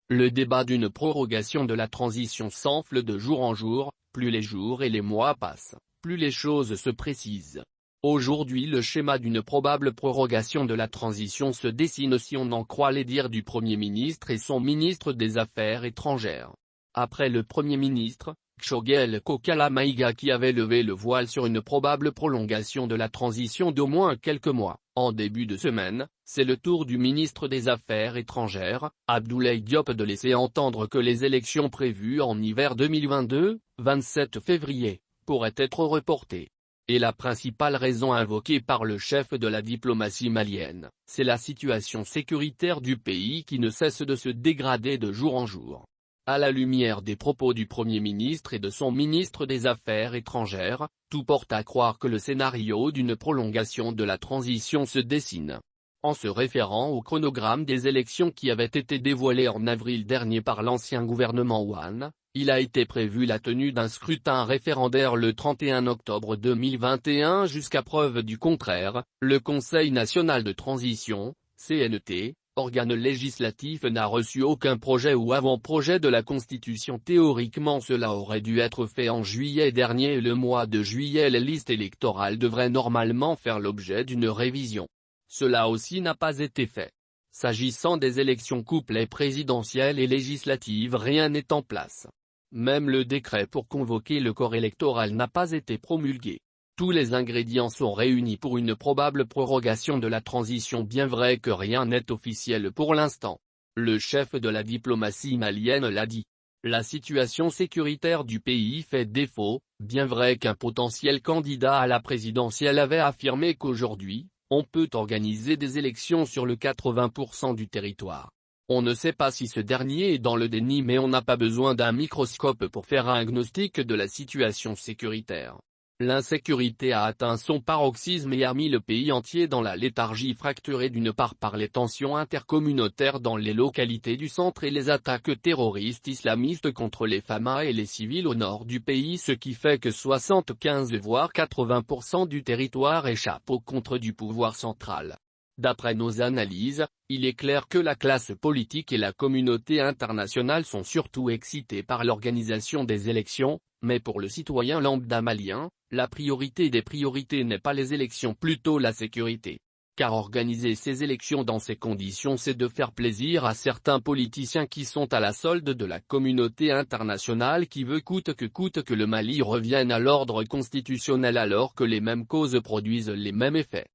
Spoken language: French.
Le débat d'une prorogation de la transition s'enfle de jour en jour, plus les jours et les mois passent, plus les choses se précisent. Aujourd'hui le schéma d'une probable prorogation de la transition se dessine si on en croit les dires du Premier ministre et son ministre des Affaires étrangères. Après le Premier ministre, Choguel Kokala Maïga qui avait levé le voile sur une probable prolongation de la transition d'au moins quelques mois, en début de semaine, c'est le tour du ministre des Affaires étrangères, Abdoulaye Diop de laisser entendre que les élections prévues en hiver 2022, 27 février, pourraient être reportées. Et la principale raison invoquée par le chef de la diplomatie malienne, c'est la situation sécuritaire du pays qui ne cesse de se dégrader de jour en jour. À la lumière des propos du Premier ministre et de son ministre des Affaires étrangères, tout porte à croire que le scénario d'une prolongation de la transition se dessine. En se référant au chronogramme des élections qui avait été dévoilé en avril dernier par l'ancien gouvernement Ouane, il a été prévu la tenue d'un scrutin référendaire le 31 octobre 2021 jusqu'à preuve du contraire, le Conseil national de transition, CNT, organe législatif n'a reçu aucun projet ou avant-projet de la Constitution. Théoriquement cela aurait dû être fait en juillet dernier et le mois de juillet les listes électorales devraient normalement faire l'objet d'une révision. Cela aussi n'a pas été fait. S'agissant des élections couplées présidentielles et législatives, rien n'est en place. Même le décret pour convoquer le corps électoral n'a pas été promulgué. Tous les ingrédients sont réunis pour une probable prorogation de la transition, bien vrai que rien n'est officiel pour l'instant. Le chef de la diplomatie malienne l'a dit. La situation sécuritaire du pays fait défaut, bien vrai qu'un potentiel candidat à la présidentielle avait affirmé qu'aujourd'hui, on peut organiser des élections sur le 80% du territoire. On ne sait pas si ce dernier est dans le déni, mais on n'a pas besoin d'un microscope pour faire un diagnostic de la situation sécuritaire. L'insécurité a atteint son paroxysme et a mis le pays entier dans la léthargie, fracturée d'une part par les tensions intercommunautaires dans les localités du centre et les attaques terroristes islamistes contre les FAMA et les civils au nord du pays, ce qui fait que 75 voire 80% du territoire échappe au contrôle du pouvoir central. D'après nos analyses, il est clair que la classe politique et la communauté internationale sont surtout excitées par l'organisation des élections, mais pour le citoyen lambda malien, la priorité des priorités n'est pas les élections, plutôt la sécurité. Car organiser ces élections dans ces conditions, c'est de faire plaisir à certains politiciens qui sont à la solde de la communauté internationale qui veut coûte que le Mali revienne à l'ordre constitutionnel alors que les mêmes causes produisent les mêmes effets.